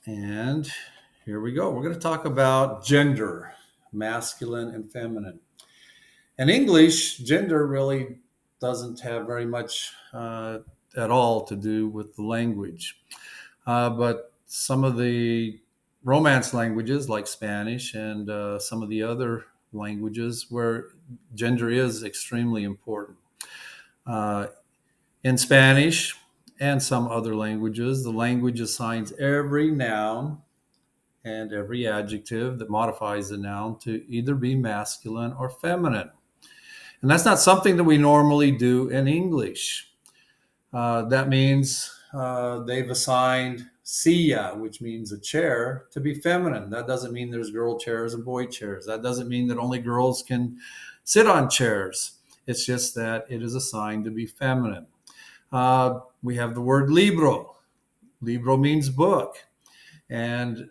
And here we go. We're going to talk about gender, masculine and feminine. In English, gender really doesn't have very much at all to do with the language. But some of the Romance languages, like Spanish and some of the other languages, where gender is extremely important. Uh, in Spanish and some other languages, the language assigns every noun and every adjective that modifies the noun to either be masculine or feminine. And that's not something that we normally do in English. That means they've assigned silla, which means a chair, to be feminine. That doesn't mean there's girl chairs and boy chairs. That doesn't mean that only girls can sit on chairs. It's just that it is assigned to be feminine. We have the word libro. Libro means book, and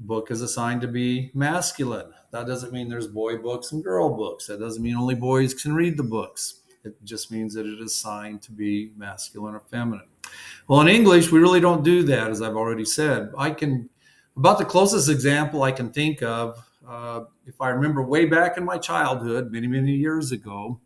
book is assigned to be masculine. That doesn't mean there's boy books and girl books. That doesn't mean only boys can read the books. It just means that it is assigned to be masculine or feminine. Well, in English, we really don't do that, as I've already said. About the closest example I can think of, if I remember way back in my childhood, many, many years ago,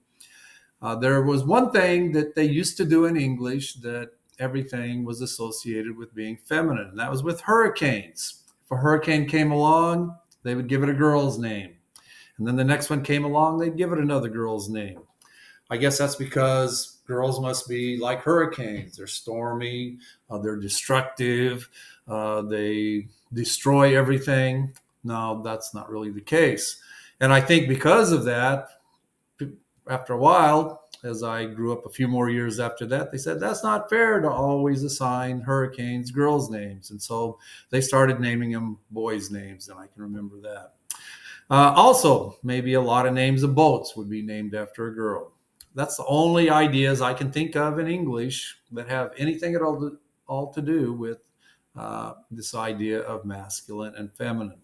there was one thing that they used to do in English that everything was associated with being feminine, and that was with hurricanes. If a hurricane came along, they would give it a girl's name. And then the next one came along, they'd give it another girl's name. I guess that's because girls must be like hurricanes. They're stormy, they're destructive, they destroy everything. No, that's not really the case. And I think because of that, after a while, as I grew up a few more years after that, they said that's not fair to always assign hurricanes girls' names. And so they started naming them boys' names, and I can remember that. Also, maybe a lot of names of boats would be named after a girl. That's the only ideas I can think of in English that have anything at all to do with this idea of masculine and feminine.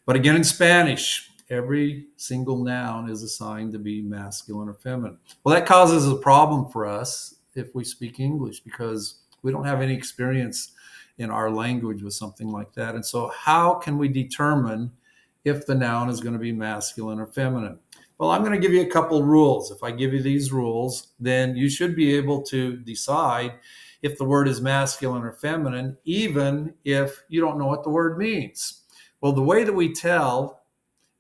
But again, in Spanish, every single noun is assigned to be masculine or feminine. Well, that causes a problem for us if we speak English because we don't have any experience in our language with something like that. And so, how can we determine if the noun is going to be masculine or feminine? Well, I'm going to give you a couple rules. If I give you these rules, then you should be able to decide if the word is masculine or feminine, even if you don't know what the word means. Well, the way that we tell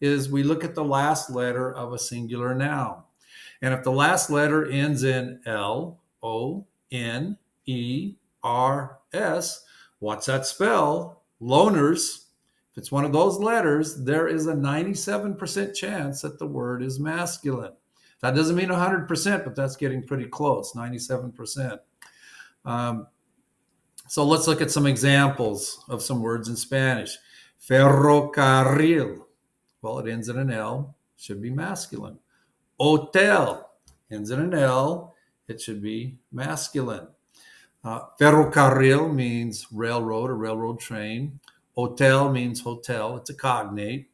is we look at the last letter of a singular noun. And if the last letter ends in L, O, N, E, R, S, what's that spell? Loners. If it's one of those letters, there is a 97% chance that the word is masculine. That doesn't mean 100%, but that's getting pretty close, 97%. So let's look at some examples of some words in Spanish. Ferrocarril. Well, it ends in an L, should be masculine. Hotel ends in an L, it should be masculine. Ferrocarril means railroad or railroad train. Hotel means hotel, it's a cognate.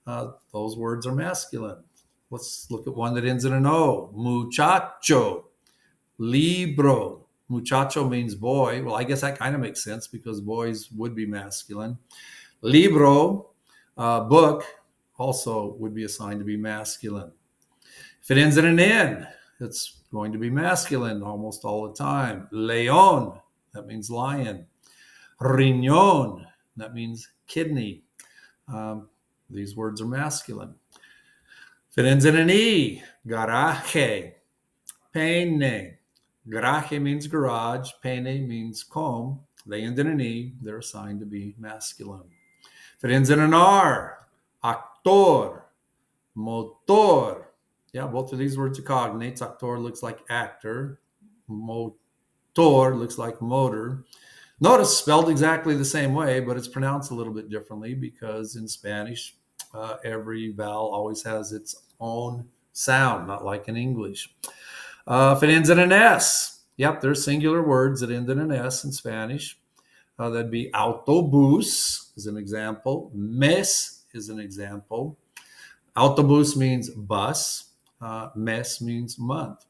Those words are masculine. Let's look at one that ends in an O. Muchacho. Libro. Muchacho means boy. Well, I guess that kind of makes sense because boys would be masculine. Libro, book, also would be assigned to be masculine. If it ends in an N, it's going to be masculine almost all the time. León, that means lion. Riñón, that means kidney. These words are masculine. If it ends in an E, garaje. Pene. Garaje means garage. Pene means comb. They end in an E. They're assigned to be masculine. If it ends in an R, actor, motor. Yeah, both of these words are cognates. Actor looks like actor. Motor looks like motor. Notice spelled exactly the same way, but it's pronounced a little bit differently because in Spanish, every vowel always has its own sound, not like in English. If it ends in an S, yep, there's singular words that end in an S in Spanish. That'd be autobus is an example. Mes is an example. Autobus means bus. Mes means month.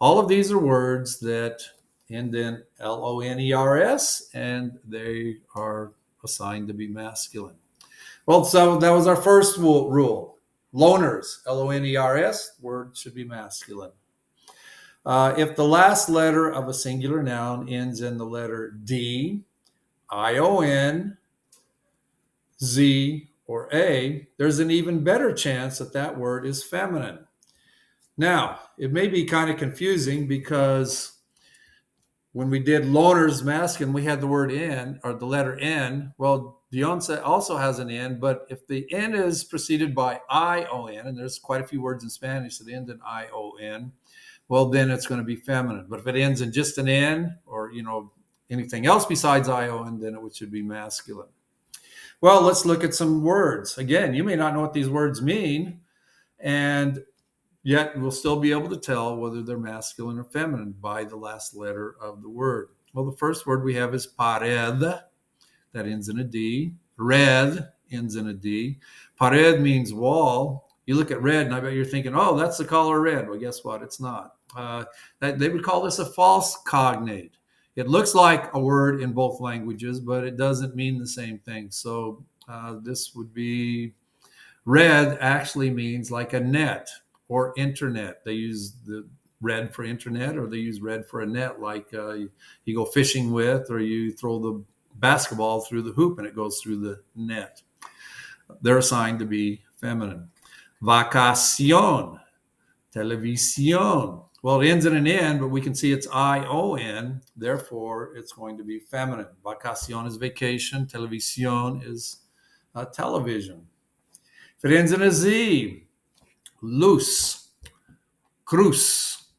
All of these are words that end in Loners, and they are assigned to be masculine. Well, so that was our first rule. Loners, Loners, word should be masculine. If the last letter of a singular noun ends in the letter D, ION, Z, or A, there's an even better chance that that word is feminine. Now, it may be kind of confusing because when we did loners masculine, we had the word N or the letter N. Well, Dionsa also has an N, but if the N is preceded by ION, and there's quite a few words in Spanish that end in ION, well, then it's going to be feminine. But if it ends in just an N or, anything else besides ION, then it should be masculine. Well, let's look at some words. Again, you may not know what these words mean, and yet we'll still be able to tell whether they're masculine or feminine by the last letter of the word. Well, the first word we have is pared. That ends in a D. Red ends in a D. Pared means wall. You look at red, and I bet you're thinking, oh, that's the color red. Well, guess what? It's not. They would call this a false cognate. It looks like a word in both languages, but it doesn't mean the same thing. So this would be red actually means like a net or internet. They use the red for internet, or they use red for a net, like you go fishing with, or you throw the basketball through the hoop and it goes through the net. They're assigned to be feminine. Vacación, televisión. Well, it ends in an N, but we can see it's ION. Therefore, it's going to be feminine. Vacación is vacation. Televisión is television. If it ends in a Z, luz, cruz,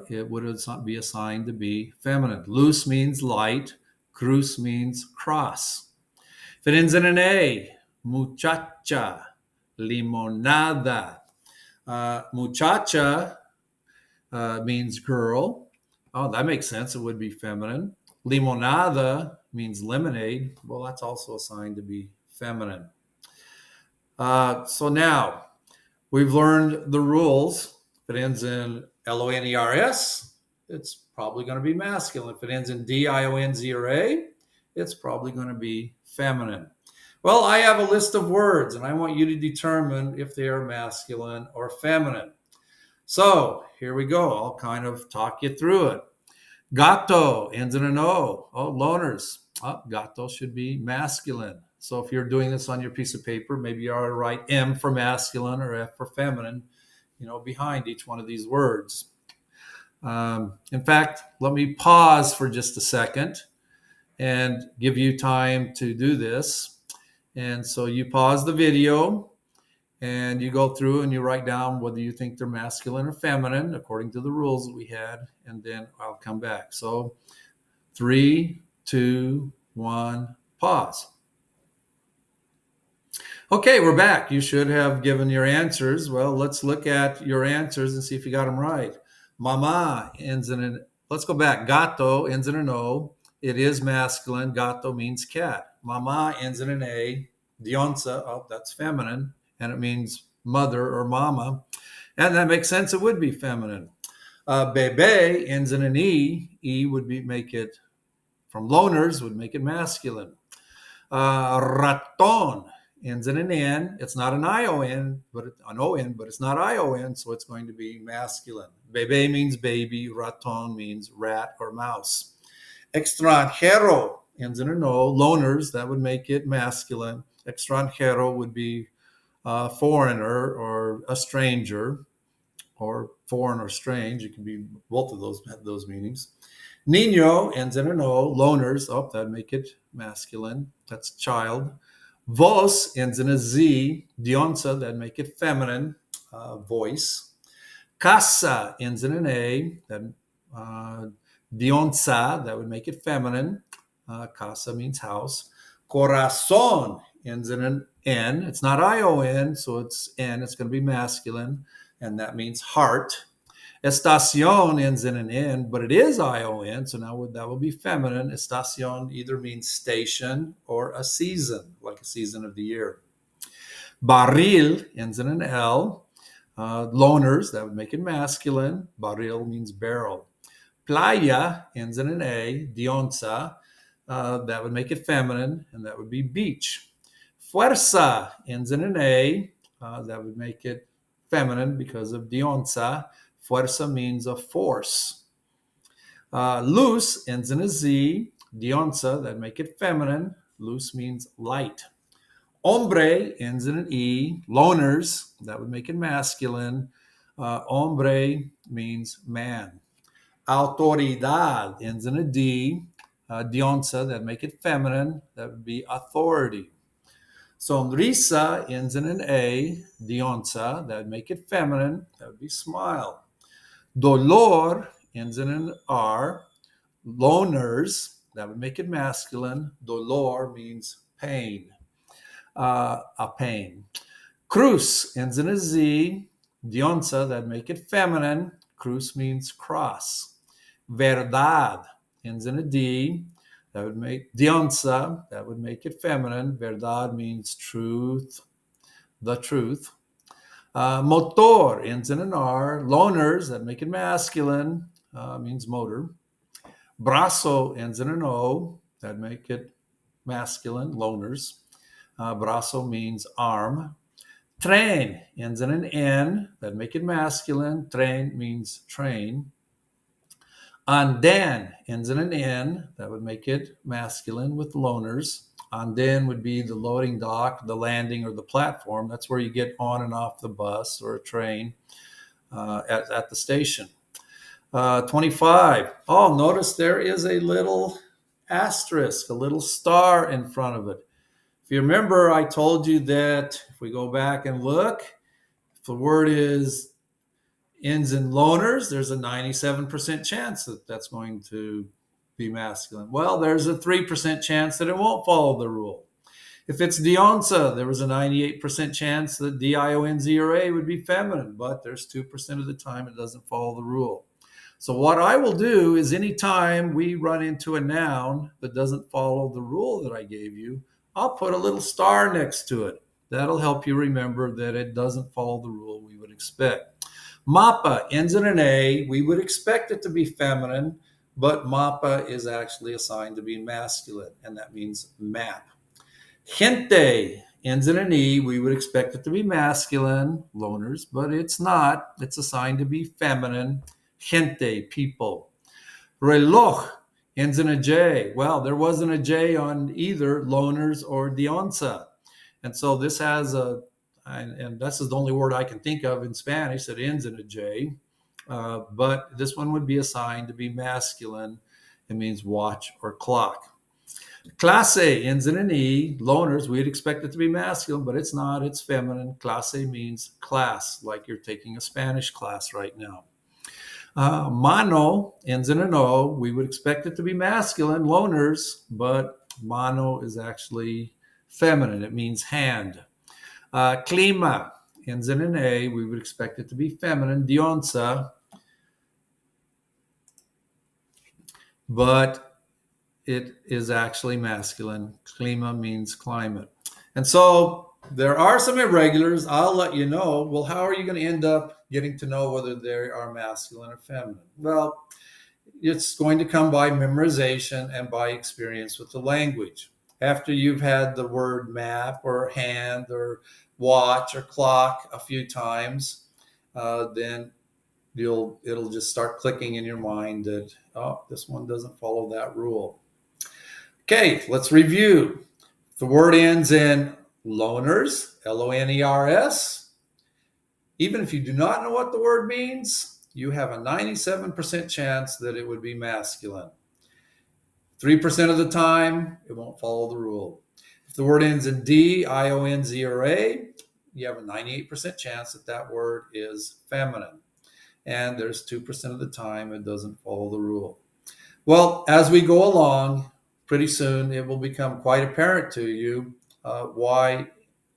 it would be assigned to be feminine. Luz means light. Cruz means cross. If it ends in an A, muchacha, limonada. Muchacha means girl. Oh, that makes sense. It would be feminine. Limonada means lemonade. Well, that's also assigned to be feminine. So now we've learned the rules. If it ends in LONERS, it's probably going to be masculine. If it ends in DIONZ or A, it's probably going to be feminine. Well, I have a list of words, and I want you to determine if they are masculine or feminine. So here we go. I'll kind of talk you through it. Gato ends in an O. Oh, loners. Oh, gato should be masculine. So if you're doing this on your piece of paper, maybe you ought to write M for masculine or F for feminine, behind each one of these words. In fact, let me pause for just a second and give you time to do this. And so you pause the video and you go through and you write down whether you think they're masculine or feminine according to the rules that we had, and then I'll come back. So 3, 2, 1, pause. Okay, we're back. You should have given your answers. Well, let's look at your answers and see if you got them right. Mama ends in an, let's go back. Gato ends in an O. It is masculine. Gato means cat. Mama ends in an A. Dionsa, oh, that's feminine, and it means mother or mama. And that makes sense. It would be feminine. Bebe ends in an E. E would make it, from loners, would make it masculine. Raton ends in an N. It's not an ION, but an ON, but it's not ION, so it's going to be masculine. Bebe means baby. Raton means rat or mouse. Extranjero ends in an O. Loners, that would make it masculine. Extranjero would be a foreigner or a stranger, or foreign or strange. It can be both of those meanings. Niño ends in an O. Loners, oh, that'd make it masculine. That's child. Vos ends in a Z. Dionsa, that'd make it feminine, voice. Casa ends in an A. Dionsa, that would make it feminine. Casa means house. Corazon ends in an N. It's not ION, so it's N. It's going to be masculine, and that means heart. Estación ends in an N, but it is ION, so now that will be feminine. Estación either means station or a season, like a season of the year. Barril ends in an L. Loners, that would make it masculine. Barril means barrel. Playa ends in an A. Dionsa. That would make it feminine, and that would be beach. Fuerza ends in an A. That would make it feminine because of dionza. Fuerza means a force. Luz ends in a Z. Dionza, that make it feminine. Luz means light. Hombre ends in an E. Loners, that would make it masculine. Hombre means man. Autoridad ends in a D. Dionza, that make it feminine. That would be authority. Sonrisa ends in an A. Dionza, that would make it feminine. That would be smile. Dolor ends in an R. Loners, that would make it masculine. Dolor means pain, a pain. Cruz ends in a Z. Dionza, that make it feminine. Cruz means cross. Verdad ends in a D. That would make dionza, that would make it feminine. Verdad means truth, the truth. Motor ends in an R. Loners, that make it masculine, means motor. Brazo ends in an O, that make it masculine, loners. Brazo means arm. Train ends in an N, that make it masculine. Train means train. Anden ends in an N, that would make it masculine with loners. Anden would be the loading dock, the landing, or the platform. That's where you get on and off the bus or a train at the station. 25. Oh, notice there is a little asterisk, a little star in front of it. If you remember, I told you that if we go back and look, if the word ends in loners, there's a 97% chance that that's going to be masculine. Well, there's a 3% chance that it won't follow the rule. If it's dionza, there was a 98% chance that dionzera would be feminine, but there's 2% of the time it doesn't follow the rule. So what I will do is anytime we run into a noun that doesn't follow the rule that I gave you, I'll put a little star next to it. That'll help you remember that it doesn't follow the rule we would expect. Mapa ends in an A. We would expect it to be feminine, but mapa is actually assigned to be masculine, and that means map. Gente ends in an E. We would expect it to be masculine, loners, but it's not. It's assigned to be feminine. Gente, people. Reloj ends in a J. Well, there wasn't a J on either loners or dionza. And so this has and this is the only word I can think of in Spanish that ends in a J. But this one would be assigned to be masculine. It means watch or clock. Clase ends in an E. Loners, we'd expect it to be masculine, but it's not. It's feminine. Clase means class, like you're taking a Spanish class right now. Mano ends in an O. We would expect it to be masculine, loners, but mano is actually feminine. It means hand. Clima ends in an A. We would expect it to be feminine, dionza, but it is actually masculine. Clima means climate. And so there are some irregulars. I'll let you know. Well, how are you going to end up getting to know whether they are masculine or feminine? Well, it's going to come by memorization and by experience with the language. After you've had the word map or hand or watch or clock a few times, then it'll just start clicking in your mind that, oh, this one doesn't follow that rule. Okay, let's review. The word ends in loners, Loners. Even if you do not know what the word means, you have a 97% chance that it would be masculine. 3% of the time, it won't follow the rule. If the word ends in dionzera, you have a 98% chance that that word is feminine. And there's 2% of the time it doesn't follow the rule. Well, as we go along, pretty soon it will become quite apparent to you why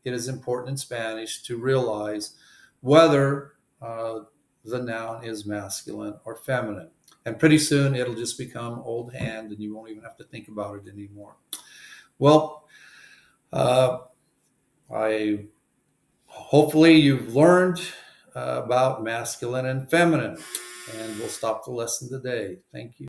it is important in Spanish to realize whether the noun is masculine or feminine. And pretty soon it'll just become old hand and you won't even have to think about it anymore. Well, hopefully you've learned about masculine and feminine, and we'll stop the lesson today. Thank you.